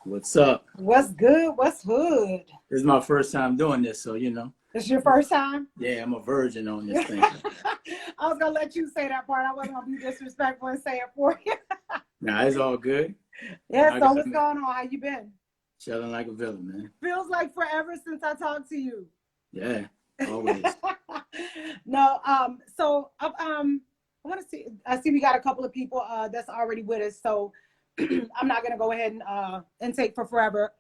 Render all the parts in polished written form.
What's up? What's good? What's hood? This is my first time doing this, so It's your first time? Yeah, I'm a virgin on this thing. I was gonna let you say that part. I wasn't gonna be disrespectful and say it for you. Nah, it's all good. Yeah, so what's going on? How you been? Chilling like a villain, man. Feels like forever since I talked to you. Yeah, always. No, I want to see. I see we got a couple of people that's already with us, so I'm not gonna go ahead and take for forever.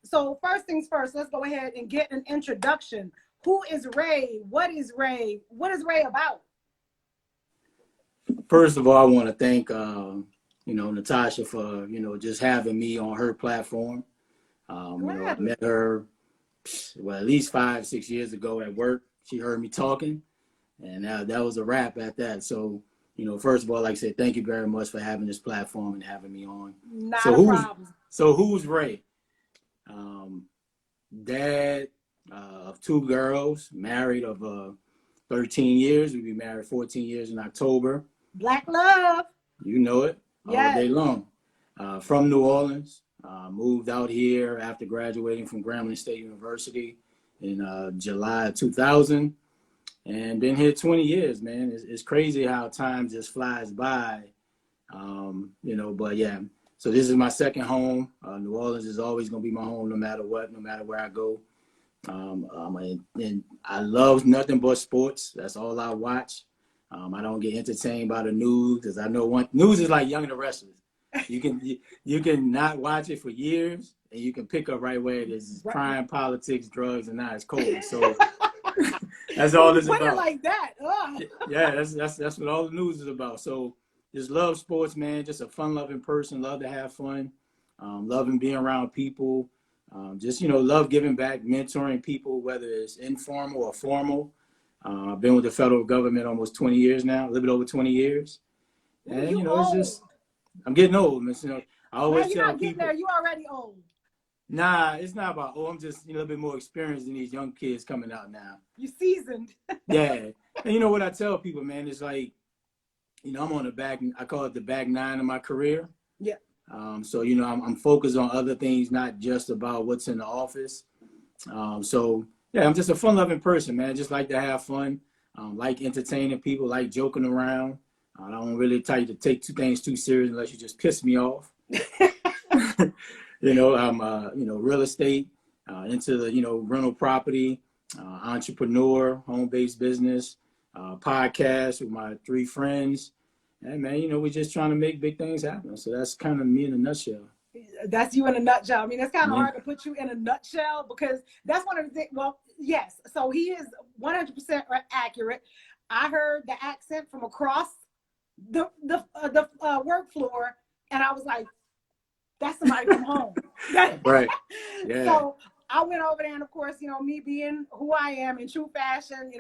So first things first, let's go ahead and get an introduction. Who is Ray? What is Ray? What is Ray about? First of all, I want to thank Natasha for just having me on her platform. I met her at least 5-6 years ago at work. She heard me talking, and that was a wrap at that. So first of all, like I said, thank you very much for having this platform and having me on. Not a problem. So who's Ray? Dad of 2 girls, married of 13 years. We'll be married 14 years in October. Black love. You know it. All day long. From New Orleans. Moved out here after graduating from Grambling State University in July of 2000. And been here 20 years, man. It's crazy how time just flies by. But yeah. So this is my second home. New Orleans is always going to be my home no matter what, no matter where I go. And I love nothing but sports. That's all I watch. I don't get entertained by the news because I know news is like Young and the Restless. You can not watch it for years and you can pick up right where it is. Crime, politics, drugs, and now it's COVID. So that's all it's about. Put it like that. Yeah, that's what all the news is about. So just love sports, man. Just a fun-loving person. Love to have fun. Loving being around people. Love giving back, mentoring people, whether it's informal or formal. I've been with the federal government almost 20 years now, a little bit over 20 years. And, it's just, I'm getting old. I always tell people. There. You already old. Nah, it's not about, I'm just a little bit more experienced than these young kids coming out now. You seasoned. Yeah. And what I tell people, man, is like, I'm on the back, I call it the back 9 of my career. Yeah. So, I'm focused on other things, not just about what's in the office. Yeah, I'm just a fun-loving person, man. I just like to have fun, like entertaining people, like joking around. I don't really tell you to take things too serious unless you just piss me off. I'm, real estate, into the, rental property, entrepreneur, home-based business, podcast with my 3 friends. And, man, we're just trying to make big things happen. So that's kind of me in a nutshell. That's you in a nutshell. I mean, it's kind of hard to put you in a nutshell because that's one of the things. Well, yes. So he is 100% accurate. I heard the accent from across the work floor, and I was like, "That's somebody from home." Right. Yeah. So I went over there, and of course, me being who I am in true fashion,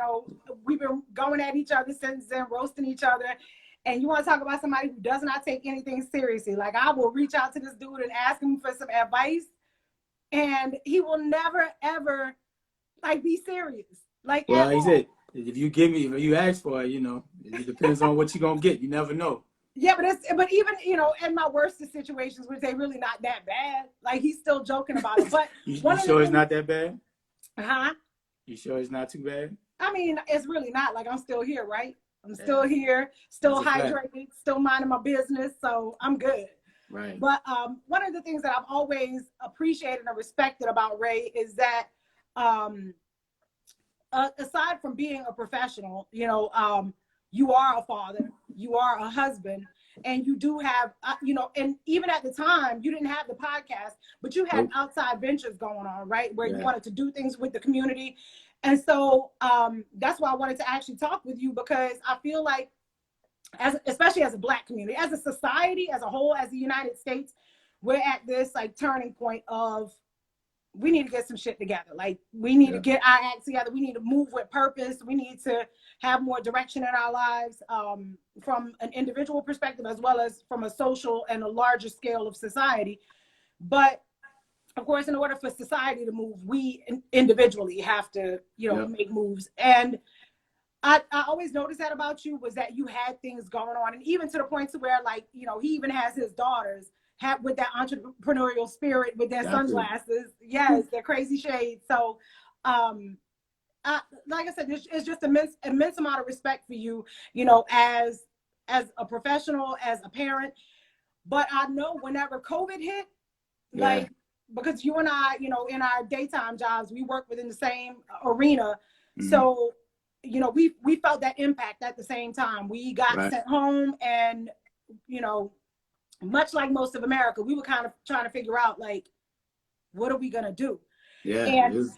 we've been going at each other since then, roasting each other. And you want to talk about somebody who does not take anything seriously. Like, I will reach out to this dude and ask him for some advice, and he will never, ever, be serious. He said, if you ask for it, it depends on what you're going to get. You never know. Yeah, but even, in my worst situations, which they really not that bad, he's still joking about it. But you sure it's not that bad? Huh? You sure it's not too bad? I mean, it's really not. I'm still here, right? I'm still here, still hydrated, still minding my business, so I'm good. Right. But one of the things that I've always appreciated and respected about Ray is that aside from being a professional, you are a father, you are a husband, and you do have, and even at the time, you didn't have the podcast, but you had outside ventures going on, right? Where you wanted to do things with the community. And so that's why I wanted to actually talk with you, because I feel like, especially as a Black community, as a society, as a whole, as the United States, we're at this turning point of we need to get some shit together. We need to get our act together. We need to move with purpose. We need to have more direction in our lives from an individual perspective as well as from a social and a larger scale of society. But of course, in order for society to move, we individually have to, make moves. And I always noticed that about you, was that you had things going on. And even to the point to where, he even has his daughters have with that entrepreneurial spirit, with their Got to. sunglasses. Yes, their crazy shades. So, like I said, it's just immense amount of respect for you, you know, as a professional, as a parent. But I know whenever COVID hit, Yeah. like, because you and I, you know, in our daytime jobs, we work within the same arena. So, you know, we felt that impact at the same time. We got Right. sent home, and, you know, much like most of America, we were kind of trying to figure out, like, what are we going to do? Yeah. And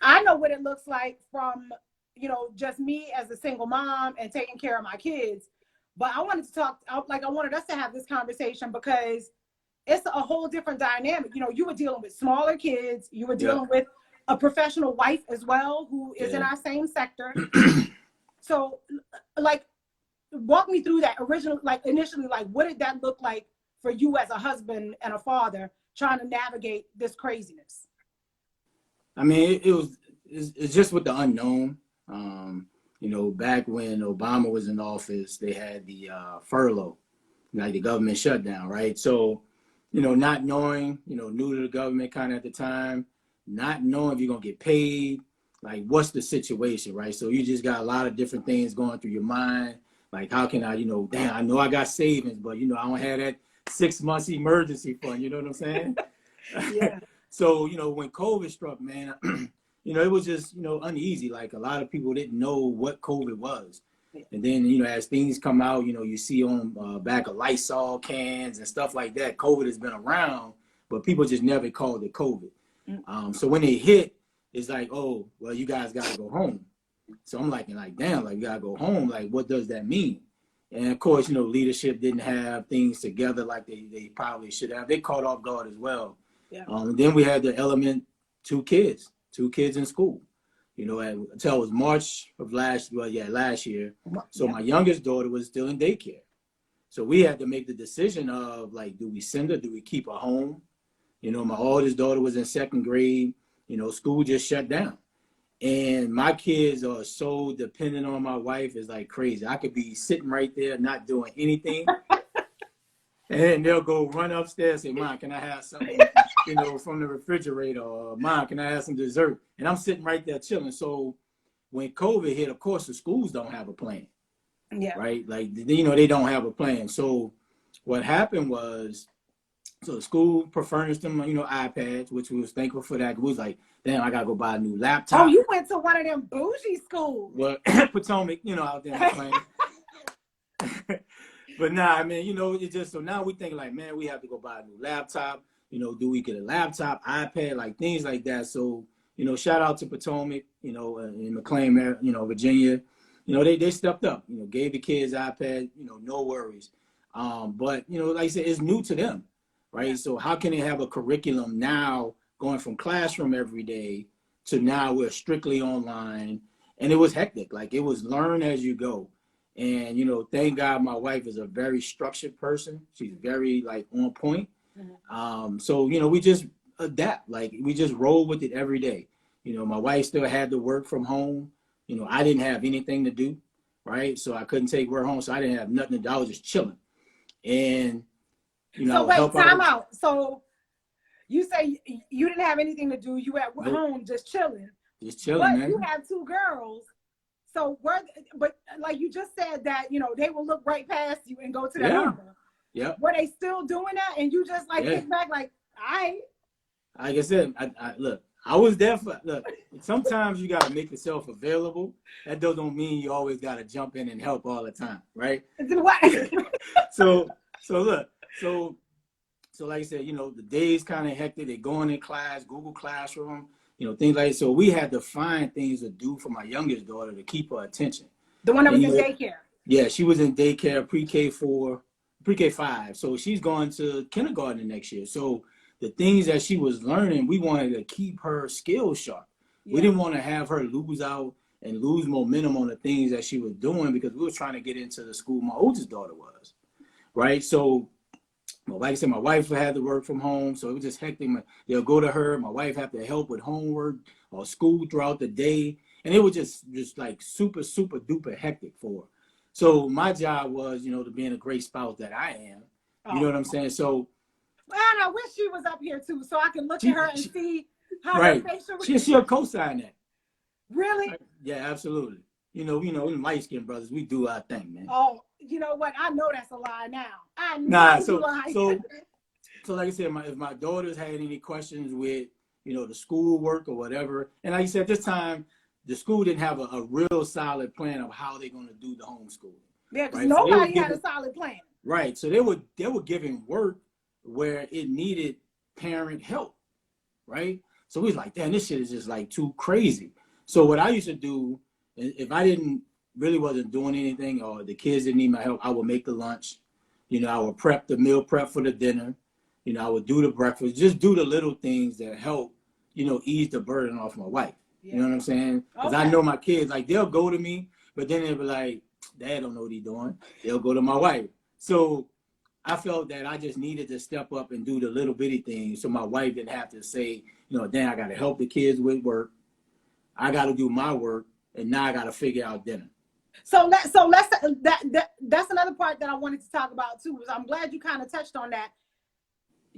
I know what it looks like from, you know, just me as a single mom and taking care of my kids. But I wanted to talk, like, I wanted us to have this conversation because it's a whole different dynamic. You know, you were dealing with smaller kids. You were dealing with a professional wife as well, who is in our same sector. So, like, walk me through that initially, like, what did that look like for you as a husband and a father trying to navigate this craziness? I mean, it's just with the unknown. You know, back when Obama was in office, they had the furlough, like the government shutdown, right? So, you know, not knowing, you know, new to the government kind of at the time, not knowing if you're going to get paid, like what's the situation, right? So you just got a lot of different things going through your mind. Like, how can I, you know, damn, I know I got savings, but, you know, I don't have that 6 months emergency fund, you know what I'm saying? Yeah. So, you know, when COVID struck, man, you know, it was just, you know, uneasy. Like a lot of people didn't know what COVID was. And then, you know, as things come out, you know, you see on back of Lysol cans and stuff like that, COVID has been around, but people just never called it COVID. So when it hit, it's like, oh, well, you guys got to go home. So I'm like, damn, like, you got to go home. Like, what does that mean? And of course, you know, leadership didn't have things together like they probably should have. They caught off guard as well. Yeah. Then we had the element, two kids in school, you know, until it was March of last year. So my youngest daughter was still in daycare. So we had to make the decision of, like, do we send her? Do we keep her home? You know, my oldest daughter was in 2nd grade. You know, school just shut down. And my kids are so dependent on my wife. It's like crazy. I could be sitting right there not doing anything. And they'll go run upstairs and say, Mom, can I have something, you know, from the refrigerator? Or, Mom, can I have some dessert? And I'm sitting right there chilling. So when COVID hit, of course, the schools don't have a plan. Yeah. Right? Like, you know, they don't have a plan. So what happened was, so the school furnished them, you know, iPads, which we was thankful for that. It was like, damn, I got to go buy a new laptop. Oh, you went to one of them bougie schools. Well, Potomac, you know, out there playing. But nah, I mean, you know, it just, so now we think like, man, we have to go buy a new laptop. You know, do we get a laptop, iPad, like things like that. So, you know, shout out to Potomac, you know, in McLean, you know, Virginia. You know, they stepped up, you know, gave the kids iPad, you know, no worries. But, you know, like I said, it's new to them, right? So how can they have a curriculum now going from classroom every day to now we're strictly online? And it was hectic. Like, it was learn as you go. And, you know, thank God my wife is a very structured person. She's very, like, on point. So, you know, we just adapt. Like, we just roll with it every day. You know, my wife still had to work from home. You know, I didn't have anything to do, right? So I couldn't take work home. So I didn't have nothing to do. I was just chilling. And, you know, so wait, time out. So you say you didn't have anything to do. You at home just chilling. Just chilling, but man. You have 2 girls. So but like you just said that, you know, they will look right past you and go to their mama. Yeah. Were they still doing that? And you just like kick back like, like I said, I look, I was there for, look, sometimes you got to make yourself available. That don't mean you always got to jump in and help all the time, right? So look, so like I said, you know, the days kind of hectic. They're going in class, Google Classroom, you know, things like that. So we had to find things to do for my youngest daughter to keep her attention. The one that was in daycare. Yeah, she was in daycare, pre-K4, pre-K5. So she's going to kindergarten next year. So the things that she was learning, we wanted to keep her skills sharp. Yeah. We didn't want to have her lose out and lose momentum on the things that she was doing because we were trying to get into the school my oldest daughter was, right? So, like I said, my wife had to work from home, so it was just hectic. They'll go to her. My wife had to help with homework or school throughout the day, and it was just like super, super duper hectic for her. So my job was, you know, to being a great spouse that I am. You know what I'm saying? So Man, I wish she was up here too, so I can look at her and see how right. her facial. She'll co-sign that. Really? Right? Yeah, absolutely. Light skinned brothers, we do our thing, man. Oh, you know what? I know that's a lie now. I know Nah, you lying. So like I said, if my daughters had any questions with, the school work or whatever, and like I said, this time the school didn't have a real solid plan of how they're going to do the homeschooling. Yeah, because right? nobody had a solid plan. Right. So they were giving work where it needed parent help. Right. So we was like, damn, this shit is just like too crazy. So what I used to do, if I wasn't doing anything or the kids didn't need my help, I would make the lunch. I would prep the meal prep for the dinner. I would do the breakfast, just do the little things that help, ease the burden off my wife. Yeah. You know what I'm saying? Because I know my kids, like, they'll go to me, but then they'll be like, Dad don't know what he's doing. They'll go to my wife. So I felt that I just needed to step up and do the little bitty things so my wife didn't have to say, damn, I got to help the kids with work. I got to do my work, and now I got to figure out dinner. So that's another part that I wanted to talk about too. I'm glad you kind of touched on that.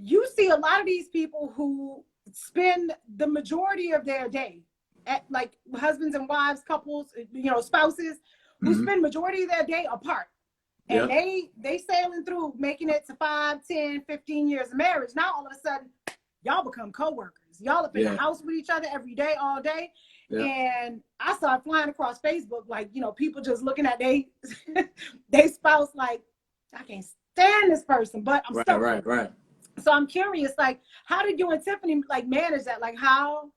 You see a lot of these people who spend the majority of their day at, like, husbands and wives, couples, spouses who spend majority of their day apart. And they sailing through making it to 5, 10, 15 years of marriage. Now all of a sudden, y'all become co-workers. Y'all up in the house with each other every day, all day. Yeah. And I started flying across Facebook, like, people just looking at they spouse like, I can't stand this person, but I'm stuck. Right. So I'm curious, like, how did you and Tiffany like manage that? Like, how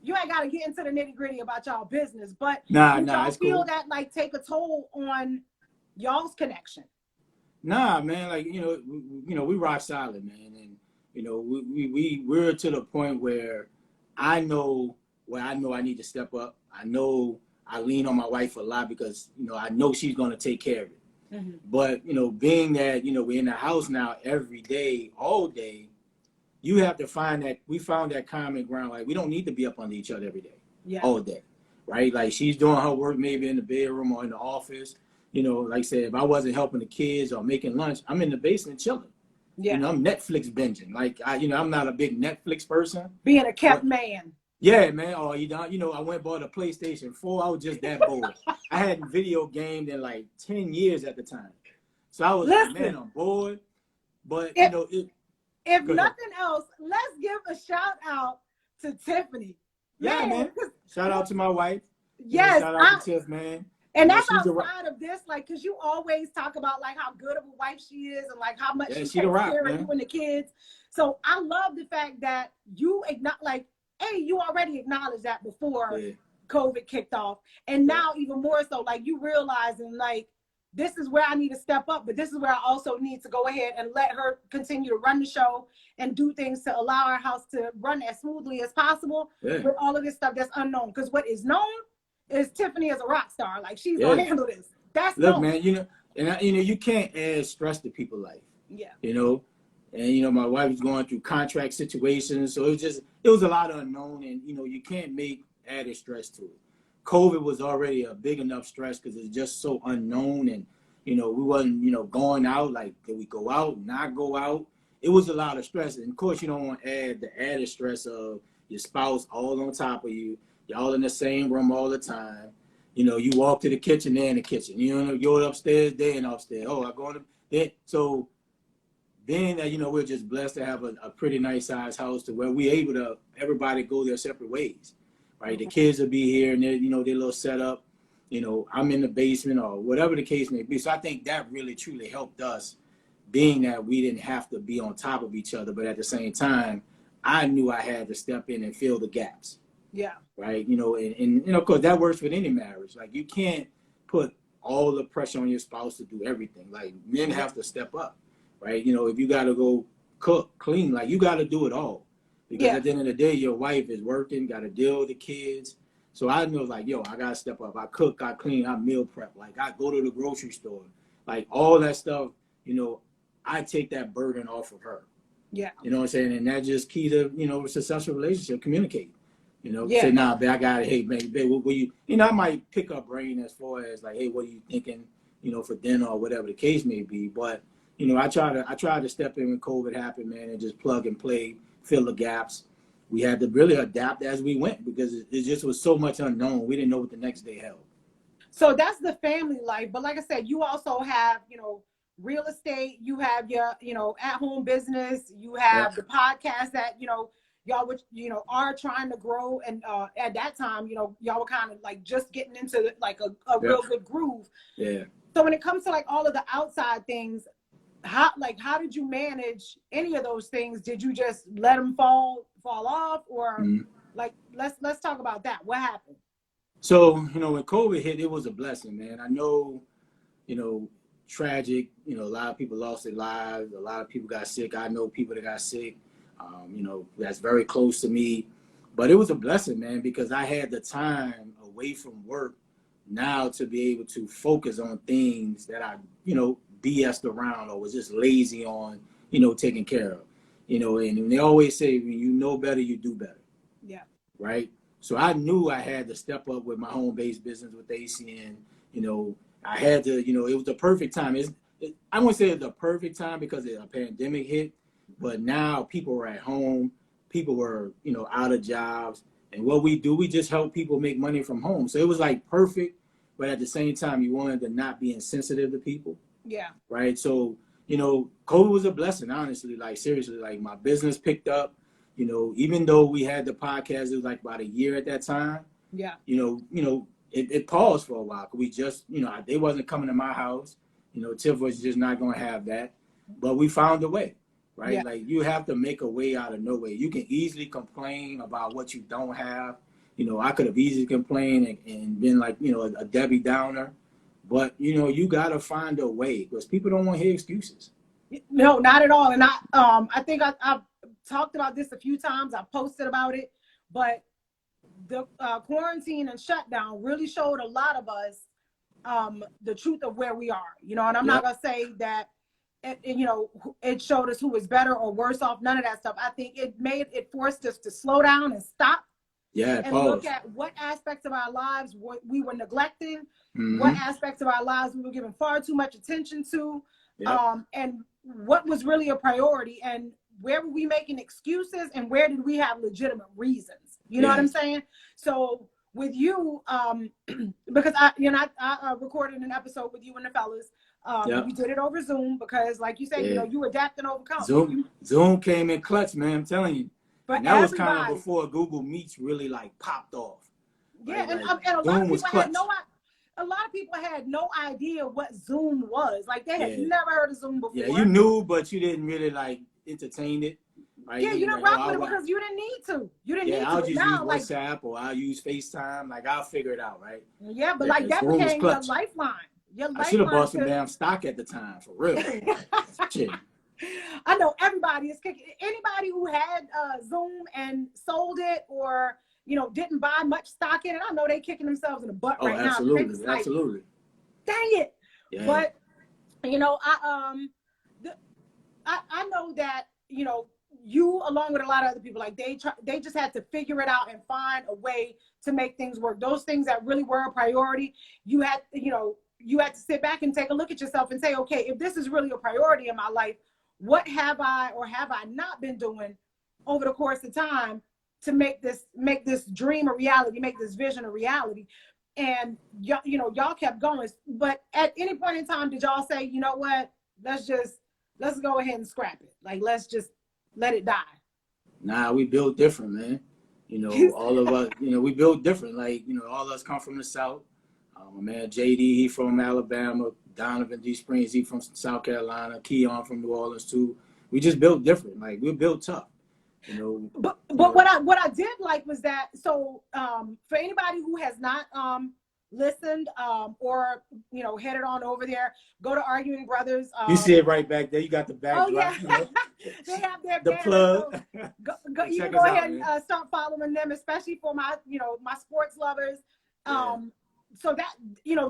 you ain't got to get into the nitty gritty about y'all business, but y'all feel that like take a toll on y'all's connection? Nah, man, like, we rock solid, man. And, we're to the point where I know I need to step up. I know I lean on my wife a lot because, I know she's going to take care of it. Mm-hmm. But, being that, we're in the house now every day, all day, you have to we found that common ground. Like, we don't need to be up under each other every day, all day, right? Like, she's doing her work maybe in the bedroom or in the office. Like I said, if I wasn't helping the kids or making lunch, I'm in the basement chilling. Yeah. I'm Netflix binging. Like, I'm not a big Netflix person. Being a kept man. Yeah, man. Or, I went and bought a PlayStation 4. I was just that bored. I hadn't video gamed in like 10 years at the time. So I was like, man, I'm bored. But, if nothing else, let's give a shout out to Tiffany. Yeah, man. Shout out to my wife. Yes. Shout out to Tiff, man. And that's outside of this, like, because you always talk about, like, how good of a wife she is and, like, how much she takes care of you and the kids. So I love the fact that you, you already acknowledged that before COVID kicked off. And now even more so, like, you realizing, like, this is where I need to step up, but this is where I also need to go ahead and let her continue to run the show and do things to allow our house to run as smoothly as possible with all of this stuff that's unknown. Because what is known is Tiffany as a rock star. Like, she's gonna handle this. That's known. Man, you can't add stress to people's life. Yeah. And my wife was going through contract situations, so it was a lot of unknown, and you can't make added stress to it. COVID was already a big enough stress because it's just so unknown, and we wasn't going out. Like, did we go out, not go out? It was a lot of stress, and of course you don't want to add the added stress of your spouse all on top of you. Y'all in the same room all the time. You walk to the kitchen, they're in the kitchen. You're upstairs, they're in upstairs. Oh, I go to there. So being that, we're just blessed to have a pretty nice sized house to where we're able to everybody go their separate ways. Right. The kids will be here and they're, their little setup. I'm in the basement or whatever the case may be. So I think that really truly helped us, being that we didn't have to be on top of each other, but at the same time, I knew I had to step in and fill the gaps. Yeah. Right. And of course that works with any marriage. Like, you can't put all the pressure on your spouse to do everything. Like, men have to step up. Right. If you got to go cook, clean, like, you got to do it all. Because at the end of the day, your wife is working, got to deal with the kids. So I knew, like, I got to step up. I cook, I clean, I meal prep. Like, I go to the grocery store. Like, all that stuff, I take that burden off of her. Yeah. You know what I'm saying? And that's just key to, a successful relationship, communicate. Say, nah, babe, I got it. Hey, babe, what you, I might pick up brain as far as, like, hey, what are you thinking, for dinner or whatever the case may be. But, I tried to step in when COVID happened, man, and just plug and play, fill the gaps. We had to really adapt as we went because it just was so much unknown. We didn't know what the next day held. So that's the family life. But like I said, you also have, real estate, you have your, at-home business, you have the podcast that, y'all which, are trying to grow. And at that time, y'all were kind of like just getting into like a real good groove. Yeah. So when it comes to like all of the outside things, how did you manage any of those things? Did you just let them fall off, or like let's talk about that? What happened? So when COVID hit, it was a blessing, man. I know, tragic. A lot of people lost their lives. A lot of people got sick. I know people that got sick. That's very close to me. But it was a blessing, man, because I had the time away from work now to be able to focus on things that I, BS'd around or was just lazy on, taking care of. And they always say, when you know better, you do better. Yeah. Right? So I knew I had to step up with my home-based business with ACN. I had to, it was the perfect time. I won't say it's the perfect time because a pandemic hit, but now people were at home. People were, out of jobs. And what we do, we just help people make money from home. So it was like perfect, but at the same time, you wanted to not be insensitive to people. Yeah. Right. So, COVID was a blessing, honestly. Like, seriously, like my business picked up. Even though we had the podcast, it was like about a year at that time. Yeah. It paused for a while. We just, they wasn't coming to my house. Tiff was just not going to have that. But we found a way, right? Yeah. Like, you have to make a way out of no way. You can easily complain about what you don't have. I could have easily complained and been like, a Debbie Downer. But, you got to find a way because people don't want to hear excuses. No, not at all. And I think I've talked about this a few times. I posted about it. But the quarantine and shutdown really showed a lot of us the truth of where we are. And I'm not going to say that, it showed us who was better or worse off. None of that stuff. I think it forced us to slow down and stop. Yeah, and look at what aspects of our lives we were neglecting, what aspects of our lives we were giving far too much attention to, and what was really a priority, and where were we making excuses, and where did we have legitimate reasons? You know what I'm saying? So with you, because I recorded an episode with you and the fellas. We did it over Zoom because, like you said, you adapt and overcome. Zoom came in clutch, man. I'm telling you. And that was kind of before Google Meets really like popped off. Yeah, right? and a lot of people had no idea what Zoom was. Like, they had never heard of Zoom before. Yeah, you knew, but you didn't really like entertain it. Right? Yeah, you didn't rock with it because you didn't need to. You didn't need to. I'll just use WhatsApp or I'll use FaceTime. Like, I'll figure it out, right? Yeah, but like that became your lifeline. I should have bought some damn stock at the time, for real. Shit. I know everybody is kicking. Anybody who had Zoom and sold it or didn't buy much stock in it, I know they kicking themselves in the butt right now. Absolutely. Dang it! Yeah. But I know that you, along with a lot of other people, like they just had to figure it out and find a way to make things work. Those things that really were a priority, you had to sit back and take a look at yourself and say, okay, if this is really a priority in my life, what have I or have I not been doing over the course of time to make this dream a reality, make this vision a reality? And y'all kept going. But at any point in time, did y'all say, you know what, let's go ahead and scrap it? Like, let's just let it die. Nah, we built different, man. All of us, we built different. Like, all of us come from the South. My man JD, he from Alabama. Donovan D. Springs, he from South Carolina. Keon from New Orleans too. We just built different. Like, we built tough. But what I did like was that, so for anybody who has not listened or headed on over there, go to Arguing Brothers. You see it right back there. You got the backdrop. Oh yeah. They have their the plug. So you can go ahead and start following them, especially for my my sports lovers. So that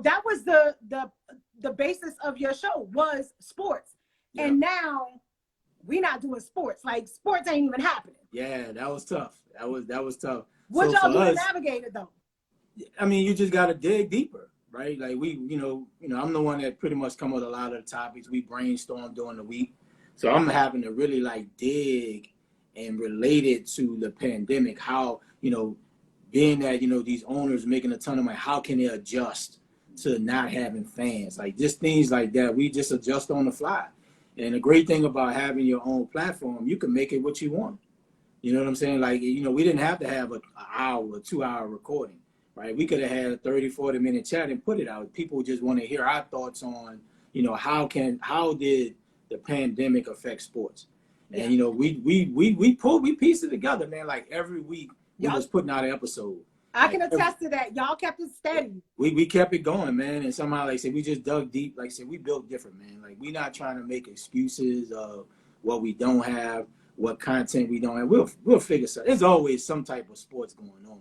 that was the basis of your show was sports. And now we're not doing sports. Like, sports ain't even happening. Yeah, that was tough. That was tough. What y'all do to navigate it though? I mean, you just got to dig deeper, right? Like I'm the one that pretty much come with a lot of the topics. We brainstorm during the week. So I'm having to really like dig and relate it to the pandemic, how, being that, these owners making a ton of money, how can they adjust to not having fans? Like just things like that. We just adjust on the fly. And the great thing about having your own platform, you can make it what you want. You know what I'm saying? Like, we didn't have to have an hour or 2 hour recording, right? We could have had a 30, 40-minute chat and put it out. People just want to hear our thoughts on, how did the pandemic affect sports? Yeah. And, we pieced it together, man. Like every week we was putting out an episode. I can attest to that. Y'all kept it steady. We kept it going, man. And somehow, like I said, we just dug deep. Like I said, we built different, man. Like we not trying to make excuses of what we don't have, what content we don't have. We'll figure something. There's always some type of sports going on,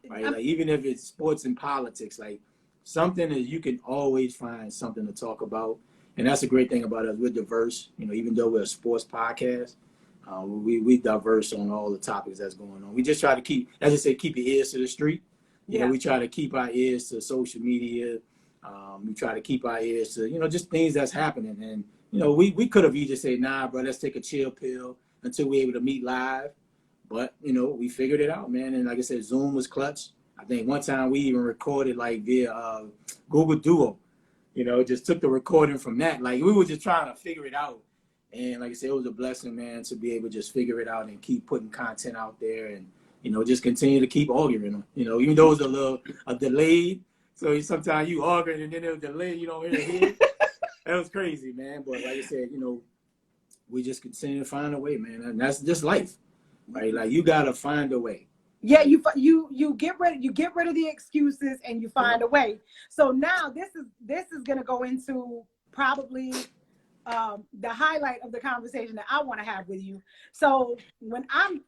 right? Like even if it's sports and politics, like something that you can always find something to talk about. And that's a great thing about us. We're diverse, even though we're a sports podcast. We diverse on all the topics that's going on. We just try to keep, as I say, keep your ears to the street. We try to keep our ears to social media. We try to keep our ears to, just things that's happening. And, we could have either said, nah, bro, let's take a chill pill until we're able to meet live. But, we figured it out, man. And like I said, Zoom was clutch. I think one time we even recorded like via Google Duo, just took the recording from that. Like we were just trying to figure it out. And like I said, it was a blessing, man, to be able to just figure it out and keep putting content out there and, just continue to keep arguing. Even though it was a delayed. So sometimes you arguing and then it was delayed, you don't hear it. That was crazy, man. But like I said, we just continue to find a way, man. And that's just life, right? Like you got to find a way. Yeah, you get rid of the excuses and you find a way. So now this is going to go into probably the highlight of the conversation that I want to have with you. So when I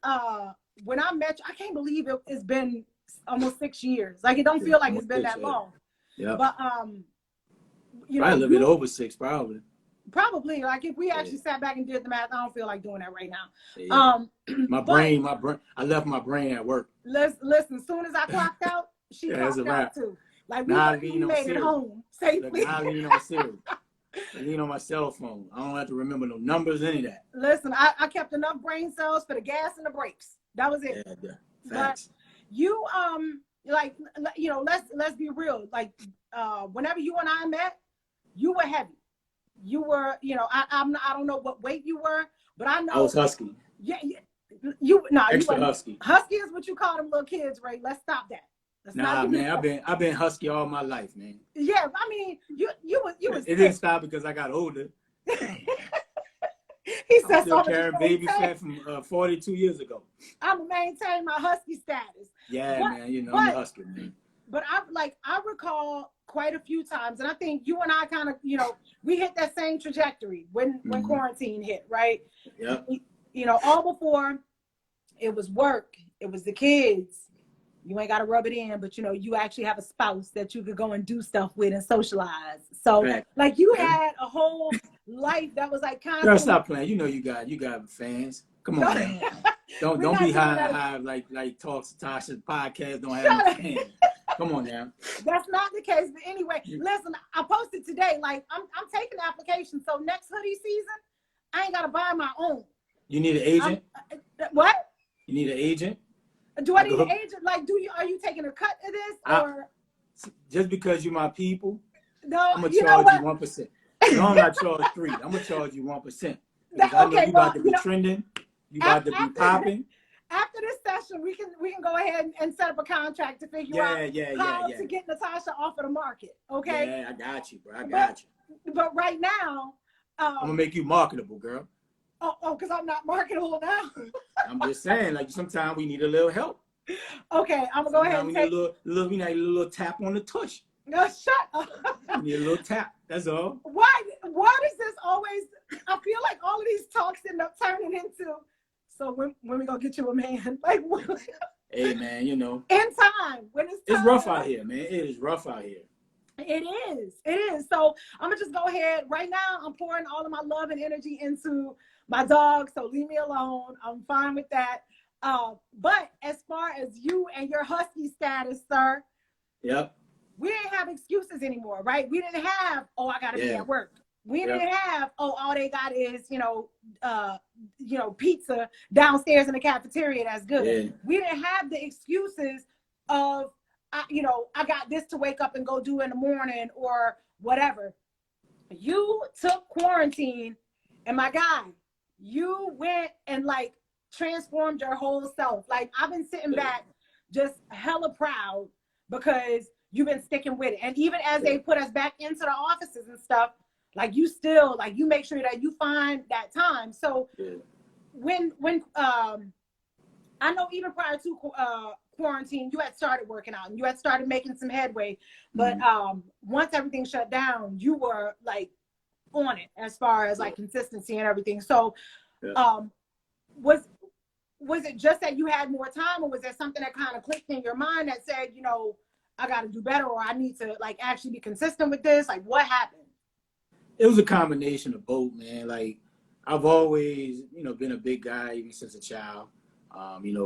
met you, I can't believe it's been almost 6 years. Like it don't feel like it's been that long. Yeah. But probably a little bit over 6, probably. Probably, like if we actually sat back and did the math, I don't feel like doing that right now. Yeah. My brain, I left my brain at work. Listen, as soon as I clocked out, she clocked out too. Like we made it home safely. I lean on cereal. I lean on my cell phone. I don't have to remember no numbers, any of that. Listen, I kept enough brain cells for the gas and the brakes. That was it. Yeah, facts. But you, let's be real. Like, whenever you and I met, you were heavy. You were, I don't know what weight you were, but I know I was husky. Yeah, extra you husky. Husky is what you call them little kids, Ray. Let's stop that. Man, I've been husky all my life, man. Yeah, I mean, you was. It didn't stop because I got older. He said, I'm still carrying baby fat from 42 years ago. I'm gonna maintain my husky status. Yeah, man, I'm a husky, man. But I recall quite a few times, and I think you and I kind of, we hit that same trajectory when quarantine hit, right? Yeah. All before it was work, it was the kids. You ain't got to rub it in, but you actually have a spouse that you could go and do stuff with and socialize. So like you had a whole life that was like kind of. Girl, stop playing. You got fans. Come on, man. Don't be high like talks to Tasha's podcast. Don't have any fans. Come on now. That's not the case. But anyway, listen, I posted today. Like I'm taking the application. So next hoodie season, I ain't gotta buy my own. You need an agent? What? You need an agent? Do I need an agent? Like, are you taking a cut of this or? Just because you're my people, no, I'm gonna charge you 1%. No, I'm not charge 3. I'm gonna charge you 1%. Because I know you about to be trending. You about to be popping. After this session, we can go ahead and set up a contract to figure out how to get Natasha off of the market. Okay. Yeah, I got you, bro. I got you. But right now, I'm gonna make you marketable, girl. Oh, because I'm not marketable now. I'm just saying, like sometimes we need a little help. Okay, I'm gonna go ahead and take we need a little tap on the tush. No, shut up. We need a little tap. That's all. Why does this always? I feel like all of these talks end up turning into. So when we gonna get you a man? Like, hey man, in time when it's rough out here, man. It is rough out here. It is. So I'm gonna just go ahead right now. I'm pouring all of my love and energy into my dog. So leave me alone. I'm fine with that. But as far as you and your husky status, sir. Yep. we didn't have excuses anymore, right? We didn't have, oh, I gotta be at work. We didn't have, oh, all they got is, pizza downstairs in the cafeteria that's good. Yeah. We didn't have the excuses of, I got this to wake up and go do in the morning or whatever. You took quarantine, and my guy, you went and like transformed your whole self. Like, I've been sitting back just hella proud because you've been sticking with it. And even as they put us back into the offices and stuff, like, you still, like, you make sure that you find that time. So when I know even prior to quarantine, you had started working out and you had started making some headway, but once everything shut down, you were like on it as far as like consistency and everything. So was it just that you had more time, or was there something that kind of clicked in your mind that said, I got to do better, or I need to like actually be consistent with this? Like, what happened? It was a combination of both, man. Like, I've always, been a big guy even since a child.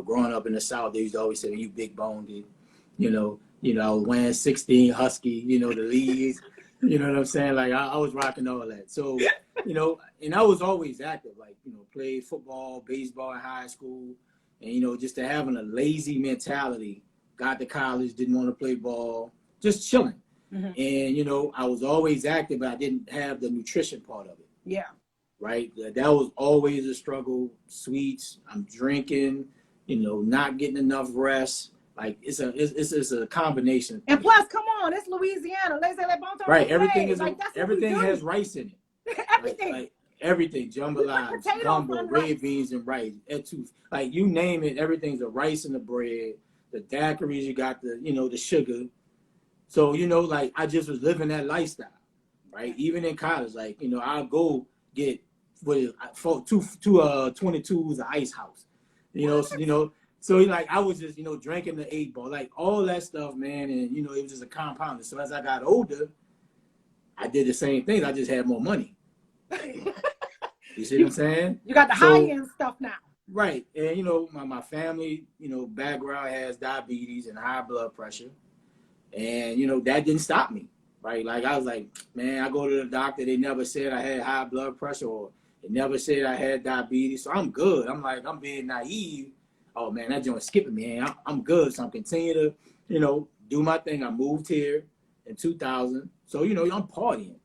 Growing up in the South, they used to always say, you big boned, I was wearing 16 Husky, the leads, you know what I'm saying? Like, I was rocking all that. So, and I was always active, like, played football, baseball in high school, and, just to having a lazy mentality, got to college, didn't want to play ball, just chilling. And, I was always active, but I didn't have the nutrition part of it. Yeah. Right? That was always a struggle. Sweets, I'm drinking, not getting enough rest. Like, it's a combination. And plus, come on, it's Louisiana. Right. Everything has rice in it. Everything. Like everything. Jambalaya, gumbo, red beans, and rice. Like, you name it, everything's the rice and the bread. The daiquiris, you got the sugar. So, like, I just was living that lifestyle, right? Even in college, like, I'll go get for two 22s of Ice House, so like, I was just, drinking the 8-ball, like all that stuff, man. And, it was just a compound. So as I got older, I did the same thing. I just had more money. You see what I'm saying? You got the high-end stuff now. Right. And, my family, background has diabetes and high blood pressure. And, that didn't stop me, right? Like, I was like, man, I go to the doctor. They never said I had high blood pressure, or they never said I had diabetes. So I'm good. I'm like, I'm being naive. Oh, man, that joint's skipping me. I'm good. So I'm continuing to, do my thing. I moved here in 2000. So, I'm partying.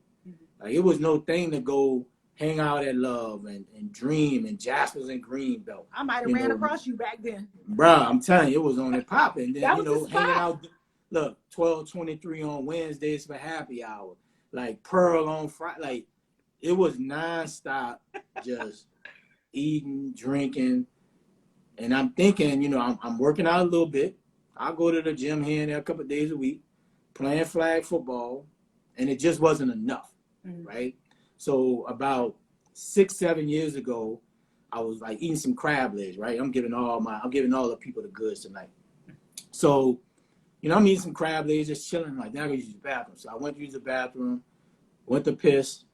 Like, it was no thing to go hang out at Love and Dream and Jasper's and Greenbelt. I might have ran across you back then. Bruh, I'm telling you, it was on and popping. Then, that was hanging out. Look, 12:23 on Wednesdays for happy hour. Like, Pearl on Friday. Like, it was nonstop, just eating, drinking. And I'm thinking, I'm working out a little bit. I'll go to the gym here and there a couple of days a week, playing flag football. And it just wasn't enough, right? So about 6-7 years ago, I was like eating some crab legs, right? I'm giving all the people the goods tonight. So, I'm eating some crab legs, just chilling. Like, now I gotta use the bathroom. So I went to use the bathroom, went to piss.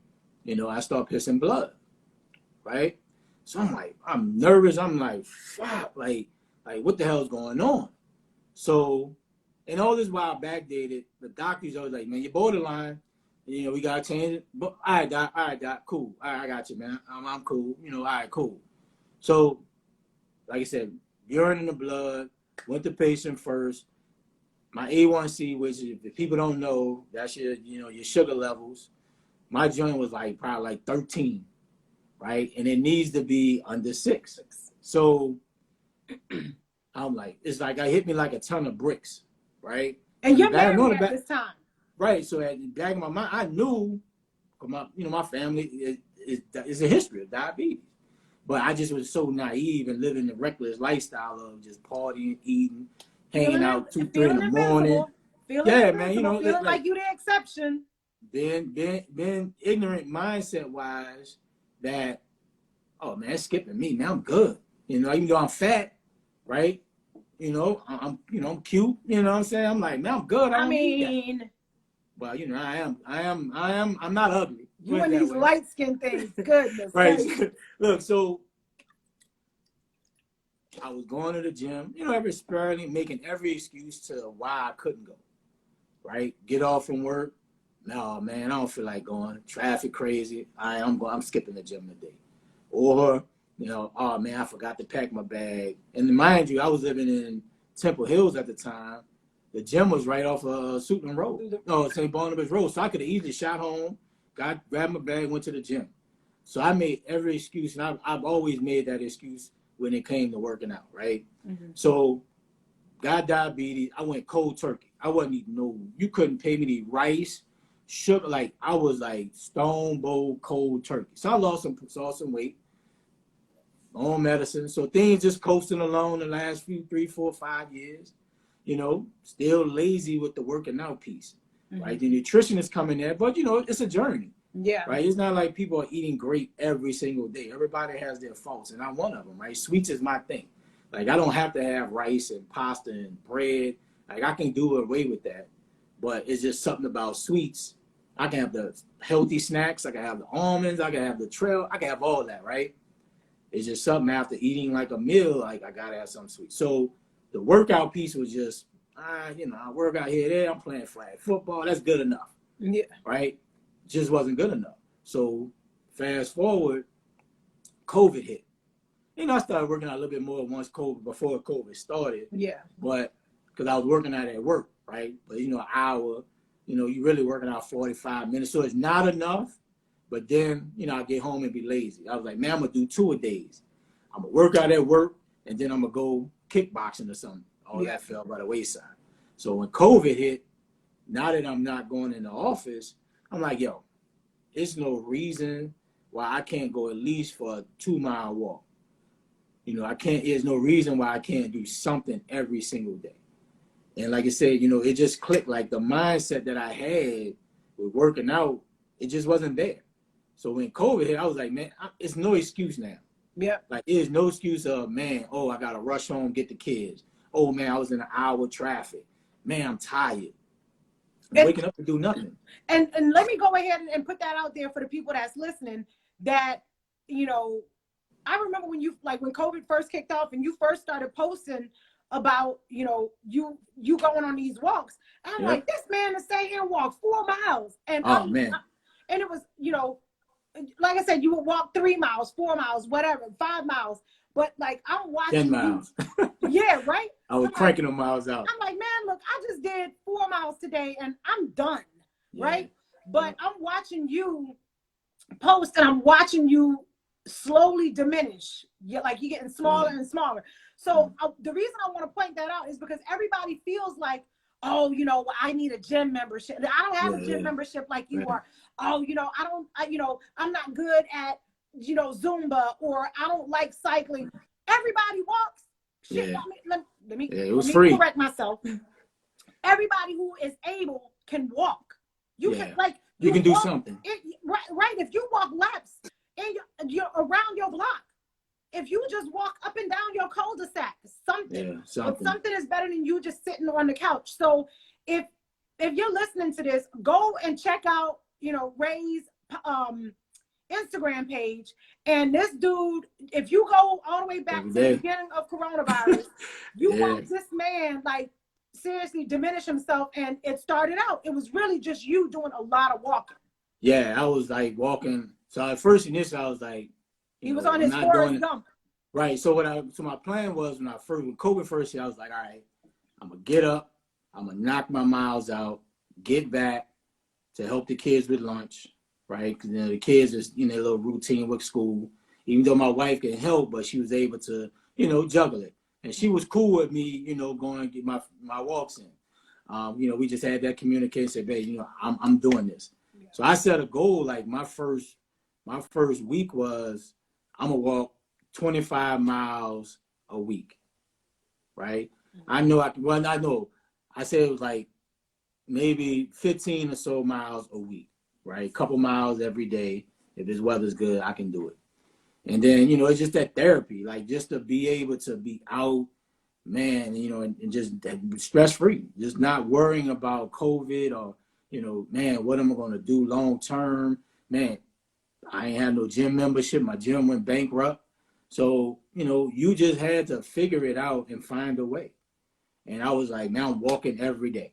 I start pissing blood, right? So I'm nervous. I'm like, fuck, like what the hell's going on? So, and all this while backdated, the doctor's always like, man, you're borderline. We gotta change it. But all right, doc, cool. All right, I got you, man. I'm cool. All right, cool. So, like I said, urine in the blood, went to patient first. My A1C, which if people don't know, that's your sugar levels. My joint was probably like 13, right? And it needs to be under 6. So I'm like, it's like I hit me like a ton of bricks, right? And you're married at this time. Right. So at the back of my mind, I knew my family is a history of diabetes. But I just was so naive and living the reckless lifestyle of just partying, eating, hanging out 2-3 in the morning. Feeling like you the exception. Being ignorant mindset wise that, oh man, it's skipping me, man, I'm good. Even though I'm fat, right? I'm cute, what I'm saying? I'm like, man, I'm good. Well, I'm not ugly. You and these light skin things, goodness. Right. Look, so I was going to the gym, making every excuse to why I couldn't go. right? Get off from work. No, man, I don't feel like going. Traffic crazy. I'm skipping the gym today. Or, oh man, I forgot to pack my bag. And mind you, I was living in Temple Hills at the time. The gym was right off of Suitland Road. No, St. Barnabas Road. So I could have easily shot home, grabbed my bag, went to the gym. So I made every excuse, and I've always made that excuse when it came to working out, right? Mm-hmm. So got diabetes. I went cold turkey. I wasn't eating you couldn't pay me to eat rice, sugar. Like I was like stone bold cold turkey. So I lost some weight on medicine. So things just coasting along the last 3, 4, 5 years. Still lazy with the working out piece, mm-hmm. right? The nutrition is coming there, but it's a journey. Yeah. Right. It's not like people are eating great every single day. Everybody has their faults, and I'm one of them. Right. Sweets is my thing. Like I don't have to have rice and pasta and bread. Like I can do away with that, but it's just something about sweets. I can have the healthy snacks. I can have the almonds. I can have the trail. I can have all that. Right. It's just something after eating like a meal. Like I gotta have something sweet. So the workout piece was just, I work out here, there. I'm playing flag football. That's good enough. Yeah. Right. Just wasn't good enough. So fast forward, COVID hit. I started working out a little bit more before COVID started. Yeah. But because I was working out at work, right? But an hour, you really working out 45 minutes. So it's not enough. But then, I get home and be lazy. I was like, man, I'm gonna do 2 a days. I'm gonna work out at work and then I'm gonna go kickboxing or something. All that fell by the wayside. So when COVID hit, now that I'm not going in the office, I'm like, yo, there's no reason why I can't go at least for a 2-mile walk. There's no reason why I can't do something every single day. And like I said, it just clicked. Like the mindset that I had with working out, it just wasn't there. So when COVID hit, I was like, man, it's no excuse now. Yeah. Like there's no excuse of, man, oh, I got to rush home, get the kids. Oh, man, I was in an hour traffic. Man, I'm tired. Waking up to do nothing. And let me go ahead and put that out there for the people that's listening that, I remember when when COVID first kicked off and you first started posting about, you going on these walks. I'm like, this man is saying here walk 4 miles. And man. And it was, like I said, you would walk 3 miles, 4 miles, whatever, 5 miles. But like I'm watching 10 miles. Yeah, right. I was cranking them miles out. I'm like, man, look, I just did 4 miles today and I'm done. Right. But I'm watching you post and I'm watching you slowly diminish. You're getting smaller and smaller. So the reason I want to point that out is because everybody feels like, oh, I need a gym membership. I don't have a gym membership like you are. Oh, I'm not good at, Zumba, or I don't like cycling. Everybody walks. Shit, let me correct myself. Everybody who is able can walk. You can you can do something. Right. If you walk laps you're around your block, if you just walk up and down your cul-de-sac, something is better than you just sitting on the couch. So if you're listening to this, go and check out, Ray's Instagram page. And this dude, if you go all the way back to the beginning of coronavirus, you watch this man seriously diminish himself. And it started out, it was really just you doing a lot of walking. Yeah, I was walking. So at first initially I was like, he was on his Forrest Gump. Right. So my plan was when COVID first hit, I was like, all right, I'm gonna get up, I'm gonna knock my miles out, get back to help the kids with lunch, right? Because the kids is a little routine with school. Even though my wife can help, but she was able to, juggle it. And she was cool with me, going and get my walks in. We just had that communication, said, babe, I'm doing this. Yeah. So I set a goal, my first week was I'm gonna walk 25 miles a week, right? Mm-hmm. I said it was maybe 15 or so miles a week, right? A couple miles every day. If this weather's good, I can do it. And then, it's just that therapy, just to be able to be out, man, and just stress-free, just not worrying about COVID or, man, what am I going to do long term? Man, I ain't had no gym membership. My gym went bankrupt. So, you just had to figure it out and find a way. And I was like, now I'm walking every day.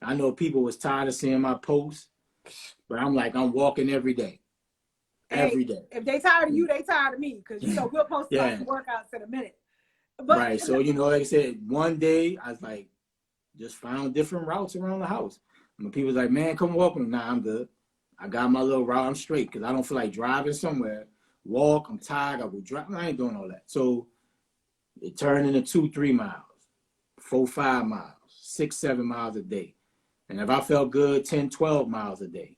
I know people was tired of seeing my posts, but I'm like, I'm walking every day. Every day. If they tired of you, they tired of me. Because, we'll post about some workouts in a minute. But, right. So, like I said, one day I was like, just found different routes around the house. And people was like, man, come walk with me. Nah, I'm good. I got my little route. I'm straight because I don't feel like driving somewhere. Walk, I'm tired. I will drive. I ain't doing all that. So it turned into 2-3 miles, 4-5 miles, 6-7 miles a day. And if I felt good, 10-12 miles a day.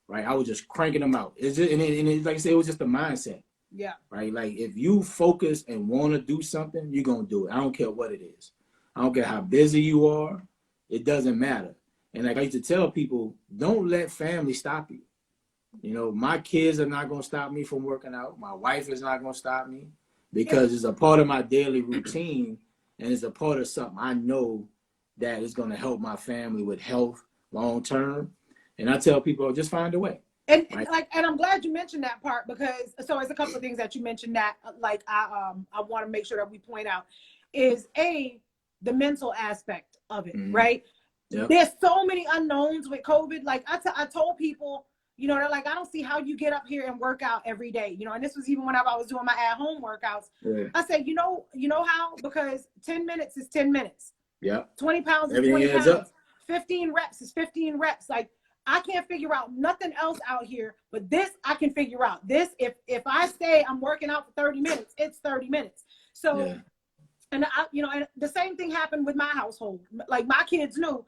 Right, I was just cranking them out. It's just, and it, like I said, it was just a mindset. Yeah. Right, like if you focus and want to do something, you're gonna do it. I don't care what it is. I don't care how busy you are. It doesn't matter. And like I used to tell people, don't let family stop you. My kids are not gonna stop me from working out. My wife is not gonna stop me because it's a part of my daily routine, and it's a part of something I know that is gonna help my family with health long term. And I tell people, just find a way. And right? And I'm glad you mentioned that part because there's a couple of things that you mentioned that I want to make sure that we point out is the mental aspect of it, right? Yep. There's so many unknowns with COVID. Like I told people, they're like, I don't see how you get up here and work out every day, and this was even when I was doing my at-home workouts. Yeah. I said, you know how? Because 10 minutes is 10 minutes. Yeah. 20 pounds is 20 pounds. Up. 15 reps is 15 reps. Like, I can't figure out nothing else out here, but this I can figure out. This, if I say I'm working out for 30 minutes, it's 30 minutes. So, yeah. And and the same thing happened with my household. Like my kids knew,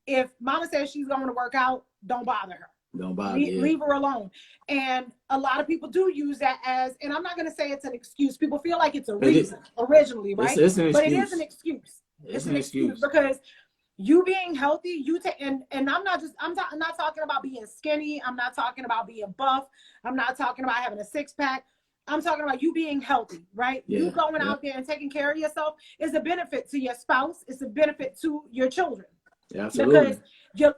if mama says she's going to work out, don't bother her. Don't bother. Leave her alone. And a lot of people do use that as, and I'm not going to say it's an excuse. People feel like it's a reason originally, right? It's an excuse. But it is an excuse. It's an excuse because you being healthy, and I'm not talking about being skinny. I'm not talking about being buff. I'm not talking about having a 6-pack. I'm talking about you being healthy, right? Yeah, you going out there and taking care of yourself is a benefit to your spouse. It's a benefit to your children. Yeah, absolutely. Because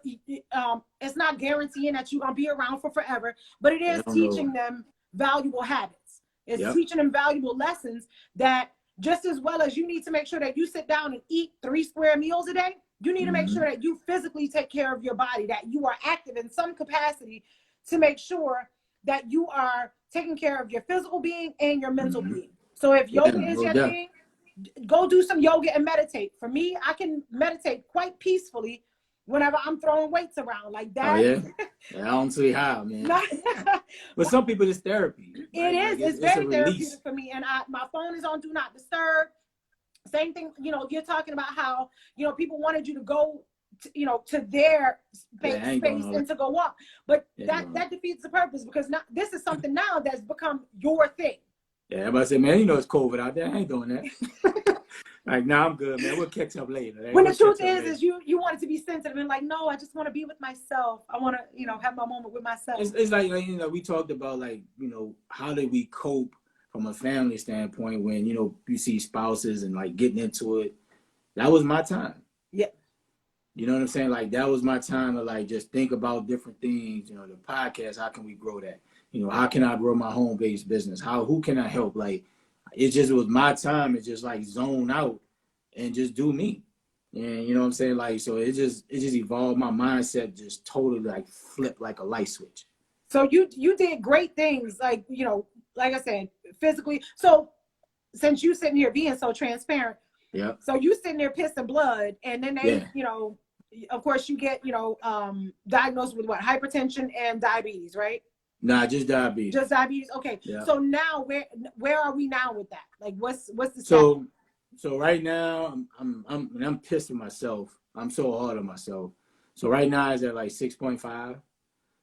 it's not guaranteeing that you're going to be around for forever, but it is teaching them valuable habits. It's teaching them valuable lessons that just as well as you need to make sure that you sit down and eat 3 square meals a day, you need to make sure that you physically take care of your body, that you are active in some capacity to make sure that you are taking care of your physical being and your mental being. So if yoga is your thing, go do some yoga and meditate. For me, I can meditate quite peacefully whenever I'm throwing weights around like that. Oh, yeah? I don't see how, man. But some people, it's therapy. It is. It's very therapeutic for me. And my phone is on Do Not Disturb. Same thing, you're talking about how, people wanted you to go, to their space and to go up. But that defeats the purpose because now this is something now that's become your thing. Yeah, everybody say, man, it's COVID out there. I ain't doing that. Like, nah, I'm good, man. We'll catch up later. When the truth is you want it to be sensitive and like, no, I just want to be with myself. I want to, have my moment with myself. It's like, we talked about like, how did we cope from a family standpoint when, you see spouses and like getting into it. That was my time. Yeah. You know what I'm saying? Like, that was my time to like just think about different things. The podcast, how can we grow that? How can I grow my home-based business? Who can I help? Like, it was my time to just like zone out and just do me. And you know what I'm saying? Like, so it just evolved. My mindset just totally like flipped like a light switch. So you did great things, like, like I said, physically. So since you sitting here being so transparent, yeah. So you sitting there pissing blood, and then they, of course you get, diagnosed with what? Hypertension and diabetes, right? Nah, just diabetes. Just diabetes. Okay. Yeah. So now where are we now with that? Like what's the so right now I'm pissed at myself. I'm so hard on myself. So right now it's at like 6.5.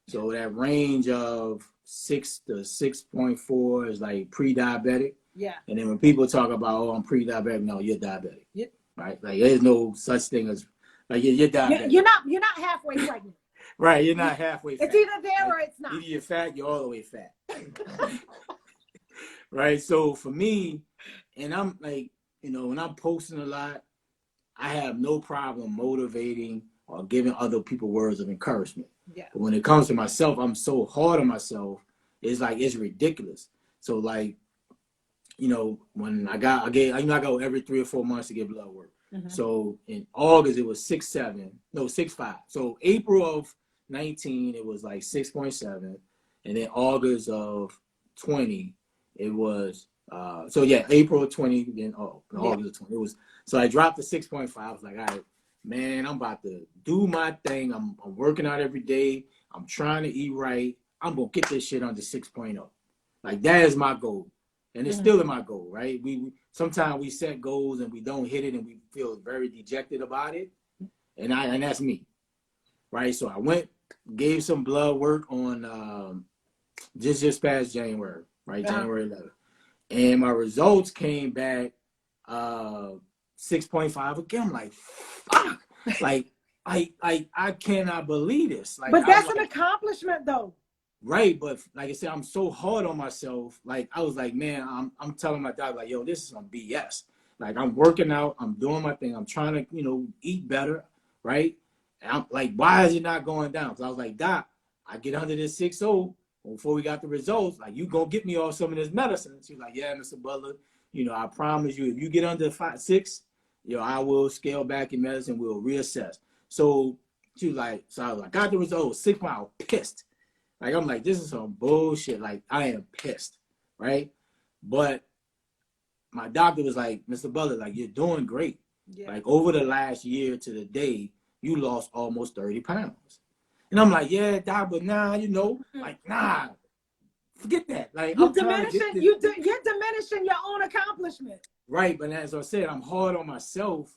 So that range of 6 to 6.4 is like pre-diabetic. Yeah. And then when people talk about, I'm pre-diabetic, no, you're diabetic. Yeah. Right? Like there's no such thing as like you're diabetic. You're not halfway pregnant. Right, you're not halfway fat. It's either there or it's not. Either you're fat, you're all the way fat. Right, so for me, and I'm like, when I'm posting a lot, I have no problem motivating or giving other people words of encouragement. Yeah. But when it comes to myself, I'm so hard on myself. It's like, it's ridiculous. So like, when I go every 3 or 4 months to get blood work. So in August, it was 6.7. No, 6.5. So April of 19, it was like 6.7. And then August of 20, it was, so yeah, April of 20, then August of 20. It was, so I dropped to 6.5. I was like, all right, man, I'm about to do my thing. I'm working out every day. I'm trying to eat right. I'm going to get this shit under 6.0. Like, that is my goal. And it's still in my goal, right? We sometimes we set goals and we don't hit it and we feel very dejected about it. And that's me, right? So I went, gave some blood work on just past January, right? January 11th. And my results came back 6.5 again. I'm like, fuck. Like, I cannot believe this. Like, but that's an accomplishment though. Right, but like I said, I'm so hard on myself. Like, I was like, man, I'm telling my doctor, like, yo, this is some BS. Like, I'm working out, I'm doing my thing, I'm trying to, eat better, right? And I'm like, why is it not going down? So I was like, Doc, I get under this 6.0 before we got the results. Like, you gonna get me off some of this medicine? She's like, yeah, Mr. Butler, I promise you, if you get under 6, I will scale back your medicine. We'll reassess. So she was like, so I was like, got the results, 6 miles, pissed. Like, I'm like, this is some bullshit. Like, I am pissed, right? But my doctor was like, Mr. Butler, like, you're doing great. Yeah. Like, over the last year to the day, you lost almost 30 pounds. And I'm like, yeah, doc, but nah, like, nah, forget that. Like, you're diminishing your own accomplishment. Right, but as I said, I'm hard on myself,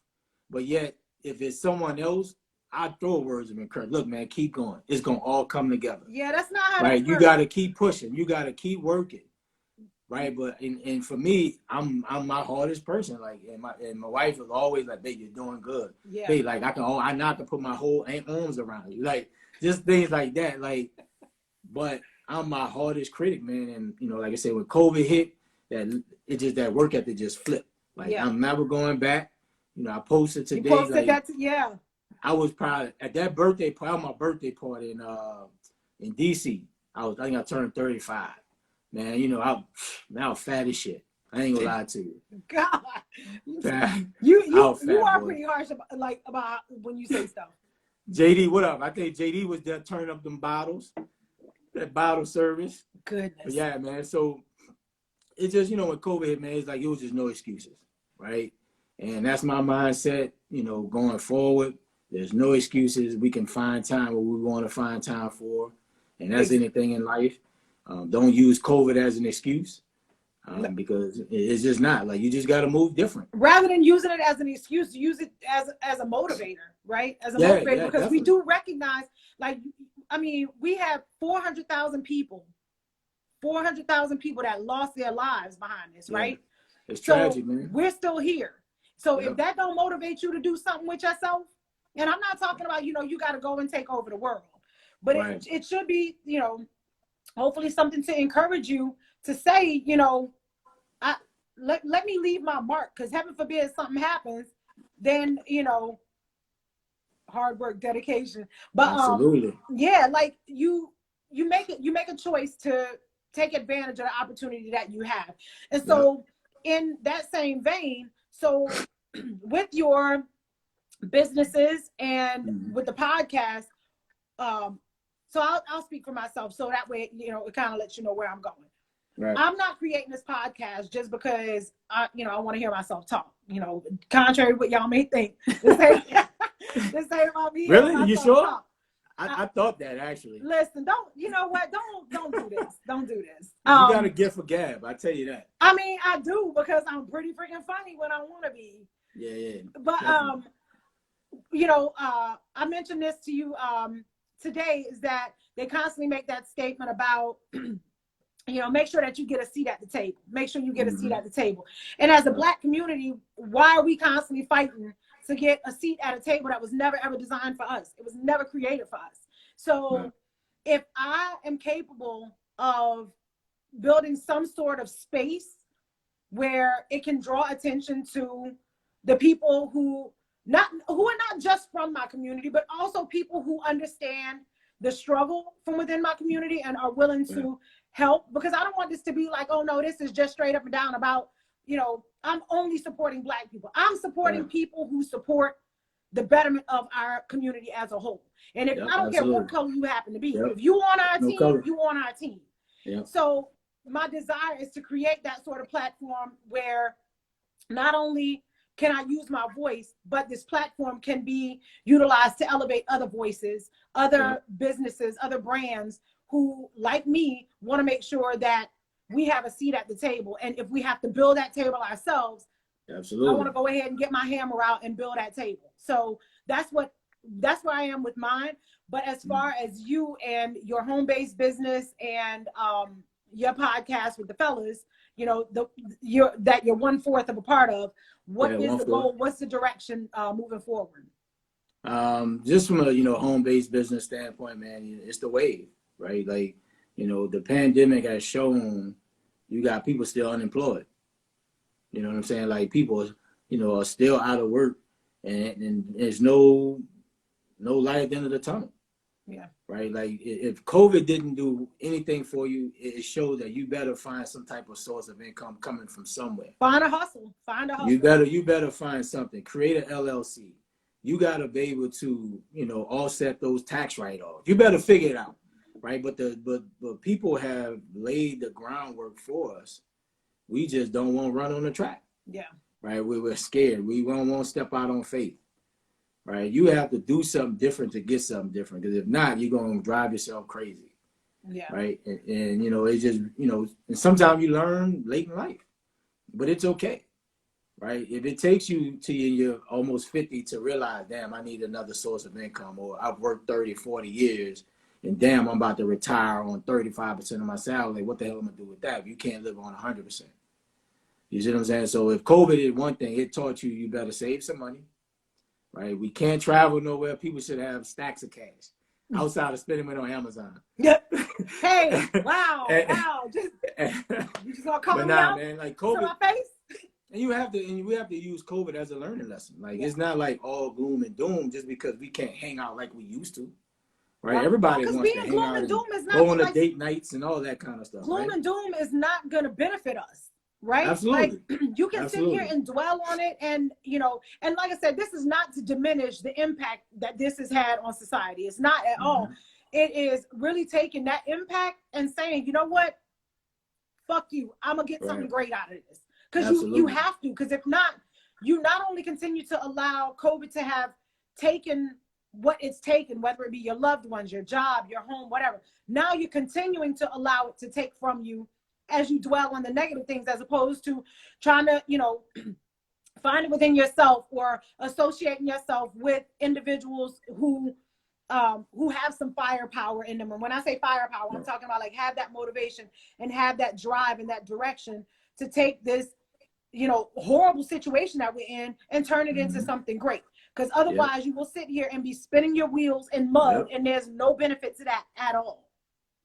but yet, if it's someone else, I throw words of encouragement. Look, man, keep going. It's gonna all come together. Yeah, that's not how right. You got to keep pushing. You got to keep working. Right, but and for me, I'm my hardest person. Like, and my wife was always like, "Babe, you're doing good." Yeah. Babe, like I not to put my whole arms around you. Like, just things like that. Like, but I'm my hardest critic, man. And like I said, when COVID hit, that work ethic just flipped. Like, I'm never going back. I posted today. You posted like, that, I was proud at that birthday party, my birthday party in DC. I think I turned 35. Man, I'm fat as shit. I ain't gonna lie to you. God, fat, you are pretty harsh about when you say stuff. JD, what up? I think JD was there turning up them bottles, that bottle service. Goodness. But yeah, man. So it just when COVID hit, man, it's like it was just no excuses, right? And that's my mindset. Going forward. There's no excuses. We can find time what we want to find time for. And that's anything in life. Don't use COVID as an excuse because it's just not. Like, you just got to move different. Rather than using it as an excuse, use it as a motivator, right? As a motivator, because definitely. We do recognize, we have 400,000 people that lost their lives behind this, right? It's tragic, man. We're still here. So if that don't motivate you to do something with yourself, and I'm not talking about, you got to go and take over the world, but right. it should be, hopefully something to encourage you to say, let me leave my mark, because heaven forbid something happens, then, hard work, dedication. But absolutely. Like you make a choice to take advantage of the opportunity that you have. And so in that same vein, so with your businesses and with the podcast, so I'll speak for myself, so that way it kind of lets you know where I'm going. Right. I'm not creating this podcast just because I want to hear myself talk. Contrary to what y'all may think. This ain't about me. Really? You sure? I thought that, actually. Listen, don't do this. Don't do this. You got a gift for gab, I tell you that. I mean, I do, because I'm pretty freaking funny when I want to be. Yeah. But I mentioned this to you today, is that they constantly make that statement about make sure that you get a seat at the table. Make sure you get a seat at the table. And as a Black community, why are we constantly fighting to get a seat at a table that was never ever designed for us? It was never created for us. So if I am capable of building some sort of space where it can draw attention to the people who are not just from my community, but also people who understand the struggle from within my community and are willing to help, because I don't want this to be like, oh no, this is just straight up and down about, I'm only supporting Black people. I'm supporting people who support the betterment of our community as a whole. And if I don't care what color you happen to be, if you on our team, you on our team. So my desire is to create that sort of platform where not only can I use my voice, but this platform can be utilized to elevate other voices, other businesses, other brands who, like me, want to make sure that we have a seat at the table. And if we have to build that table ourselves, I want to go ahead and get my hammer out and build that table. So that's where I am with mine. But as far as you and your home-based business and your podcast with the fellas, you know, you're 1/4 of a part of, what is the goal? What's the direction moving forward? Just from a home-based business standpoint, man, it's the wave, right? Like, the pandemic has shown you got people still unemployed. You know what I'm saying? Like, people, are still out of work, and there's no light at the end of the tunnel. Yeah. Right. Like, if COVID didn't do anything for you, it shows that you better find some type of source of income coming from somewhere. Find a hustle. You better find something. Create an LLC. You got to be able to, offset those tax write-offs. You better figure it out. Right. But people have laid the groundwork for us. We just don't want to run on the track. Yeah. Right. We're scared. We won't want to step out on faith. Right. You have to do something different to get something different. Because if not, you're going to drive yourself crazy. Yeah. Right. And it's just, and sometimes you learn late in life, but it's okay. Right. If it takes you to you're almost 50 to realize, damn, I need another source of income, or I've worked 30, 40 years and damn, I'm about to retire on 35% of my salary. What the hell am I going to do with that if you can't live on 100%? You see what I'm saying? So if COVID is one thing, it taught you better save some money. Right, we can't travel nowhere. People should have stacks of cash outside of spending it on Amazon. Yep. Hey, wow. You just gonna call me out? Man, like COVID. To my face? And we have to use COVID as a learning lesson. Like, it's not like all gloom and doom just because we can't hang out like we used to. Right, everybody wants to hang out and go on the date nights and all that kind of stuff. Gloom and doom is not gonna benefit us. Right? Absolutely. Like, you can sit here and dwell on it, and and like I said, this is not to diminish the impact that this has had on society. It's not at all. It is really taking that impact and saying, you know what? Fuck you. I'm gonna get something great out of this. Because you have to, because if not, you not only continue to allow COVID to have taken what it's taken, whether it be your loved ones, your job, your home, whatever. Now you're continuing to allow it to take from you as you dwell on the negative things, as opposed to trying to, find it within yourself or associating yourself with individuals who have some firepower in them. And when I say firepower, I'm talking about like have that motivation and have that drive and that direction to take this, horrible situation that we're in and turn it into something great. Because otherwise you will sit here and be spinning your wheels in mud and there's no benefit to that at all.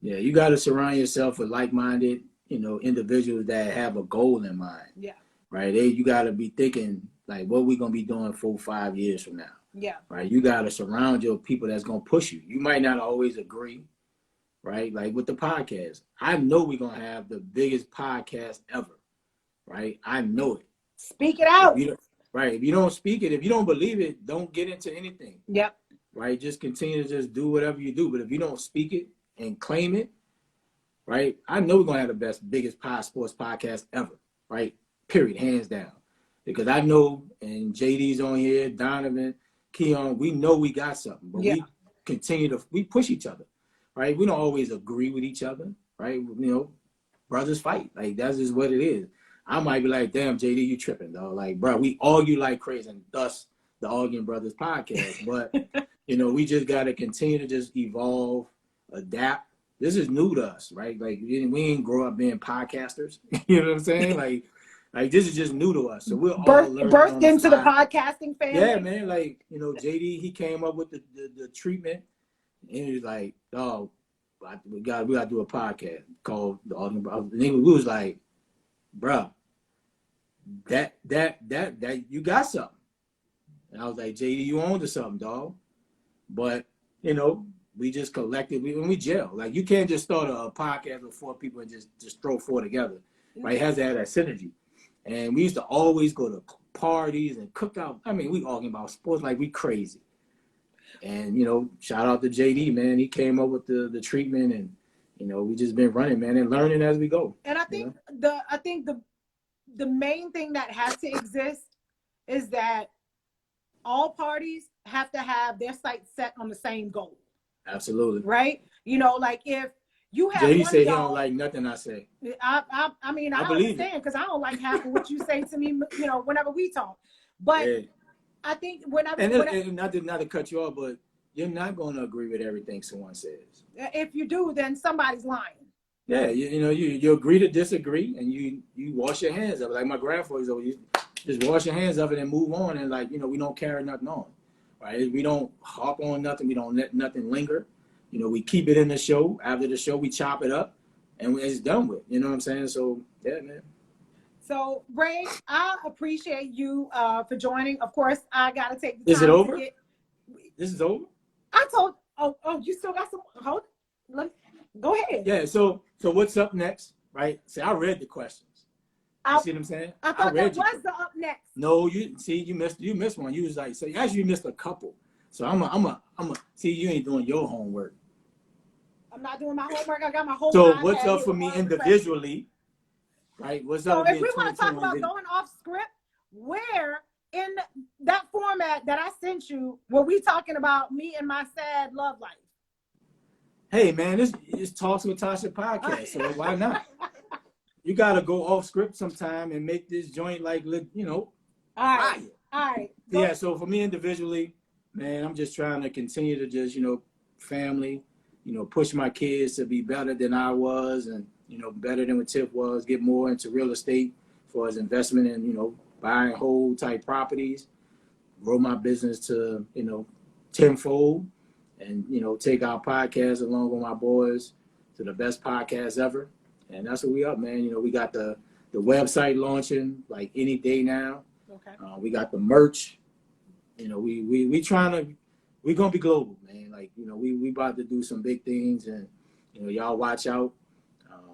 Yeah, you got to surround yourself with like-minded individuals that have a goal in mind. Yeah. Right. You got to be thinking like, what we going to be doing 4-5 years from now. Yeah. Right. You got to surround your people that's going to push you. You might not always agree. Right. Like with the podcast, I know we're going to have the biggest podcast ever. Right. I know it. Speak it out. Right. If you don't speak it, if you don't believe it, don't get into anything. Yep. Right. Just continue to just do whatever you do. But if you don't speak it and claim it, right, I know we're going to have the biggest sports podcast ever, right? Period, hands down. Because I know, and JD's on here, Donovan, Keon, we know we got something, but we push each other, right? We don't always agree with each other, right? Brothers fight. Like, that's just what it is. I might be like, damn, JD, you tripping, though. Like, bro, we argue like crazy, and thus the Arguing Brothers podcast. But, we just got to continue to just evolve, adapt. This is new to us, right? Like, we didn't grow up being podcasters. You know what I'm saying? Like this is just new to us. So we're all learning. Birthed into the podcasting family. Yeah, man. Like, JD, he came up with the treatment, and he was like, "Oh, we got to do a podcast called the Arguing Brothers." And we was like, "Bruh, that you got something." And I was like, "JD, you on to something, dog." But we just collectively, when we gel. Like, you can't just start a podcast with 4 people and just throw 4 together, right? It has to have that synergy. And we used to always go to parties and cook out. I mean, we talking about sports like we crazy. And, you know, shout out to JD, man. He came up with the treatment, and, you know, we just been running, man, and learning as we go. And I think the main thing that has to exist is that all parties have to have their sights set on the same goal. Absolutely. Right? You know, like if you have JD said he don't like nothing I say. I mean, I understand, because I don't like half of what you say to me, you know, whenever we talk. But yeah. I think and not to cut you off, but you're not going to agree with everything someone says. If you do, then somebody's lying. Yeah, you know, you agree to disagree, and you wash your hands of it. Like my grandfather used to, just wash your hands of it and move on, and, like, you know, we don't carry nothing on, right? We don't harp on nothing. We don't let nothing linger. You know, we keep it in the show. After the show, we chop it up, and it's done with. You know what I'm saying? So, yeah, man. So, Ray, I appreciate you for joining. Of course, I got to take the time. Is it over? This is over? Oh, you still got some? Hold on. Go ahead. Yeah, so what's up next, right? See, I read the questions. You see what I'm saying? I thought that was the up next. No, you missed one. You was like, so actually you missed a couple. So I'm a see, you ain't doing your homework. I'm not doing my homework. I got my whole. So what's up for me individually, right? What's up? So if we want to talk about going off script, where in that format that I sent you, were we talking about me and my sad love life? Hey man, it's Talks with Tasha podcast, so why not? You gotta go off script sometime and make this joint, like, you know, all right. Yeah, so for me individually, man, I'm just trying to continue to just, you know, family, you know, push my kids to be better than I was, and, you know, better than what Tiff was, get more into real estate for his investment in, you know, buying whole type properties, grow my business to, you know, tenfold, and, you know, take our podcast along with my boys to the best podcast ever. And that's what we up, man. You know, we got the website launching like any day now. Okay. We got the merch. You know, we gonna be global, man. Like, you know, we about to do some big things, and, you know, y'all watch out.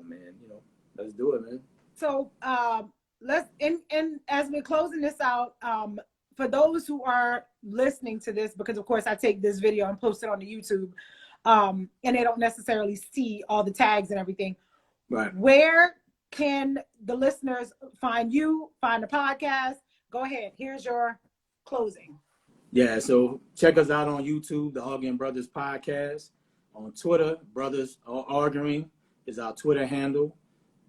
Man, you know, let's do it, man. So let's as we're closing this out, for those who are listening to this, because of course I take this video and post it on the YouTube, and they don't necessarily see all the tags and everything. Right. Where can the listeners find you, find the podcast? Go ahead. Here's your closing. Yeah, so check us out on YouTube, the Arguing Brothers Podcast. On Twitter, Brothers Arguing is our Twitter handle.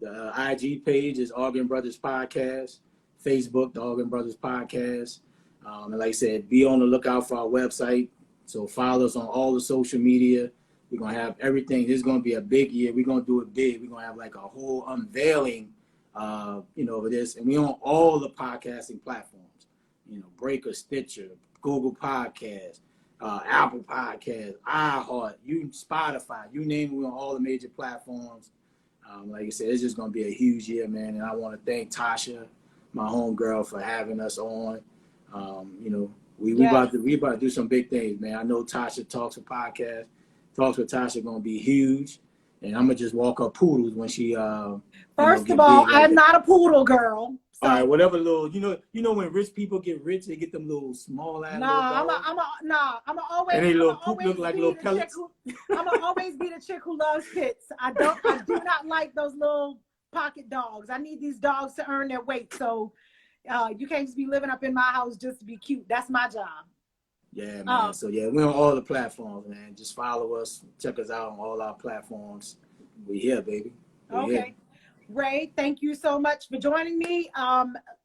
The IG page is Arguing Brothers Podcast. Facebook, the Arguing Brothers Podcast. And like I said, be on the lookout for our website. So follow us on all the social media. We're going to have everything. This is going to be a big year. We're going to do it big. We're going to have like a whole unveiling, you know, of this. And we on all the podcasting platforms, you know, Breaker, Stitcher, Google Podcasts, Apple Podcasts, iHeart, Spotify, you name it, we're on all the major platforms. Like I said, it's just going to be a huge year, man. And I want to thank Tasha, my homegirl, for having us on. You know, we about to do some big things, man. I know Tasha Talks with Podcast. Talks with Tasha gonna be huge, and I'm gonna just walk her poodles when she. First of all, I'm not a poodle girl. So. All right, whatever little, you know when rich people get rich, they get them little small ass. I'm always. And they little poop look like little pellets. I'm gonna always be the chick who loves pits. I do not like those little pocket dogs. I need these dogs to earn their weight. So, you can't just be living up in my house just to be cute. That's my job. Yeah, man. So, yeah, we're on all the platforms, man. Just follow us. Check us out on all our platforms. We here, baby. Okay. Here. Ray, thank you so much for joining me.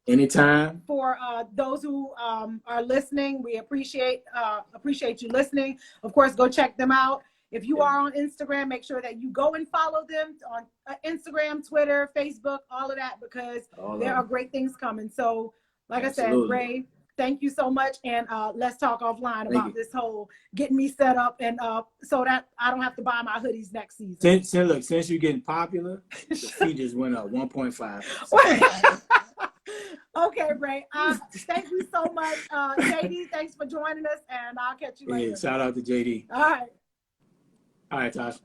Anytime. For those who are listening, we appreciate you listening. Of course, go check them out. If you are on Instagram, make sure that you go and follow them on Instagram, Twitter, Facebook, all of that, because there are great things coming. So, like Absolutely. I said, Ray, thank you so much, and let's talk offline about this whole getting me set up, and so that I don't have to buy my hoodies next season. Since you're getting popular, the fee just went up 1.5. Okay, Ray. Thank you so much, JD. Thanks for joining us, and I'll catch you later. Yeah, shout out to JD. All right, Tasha.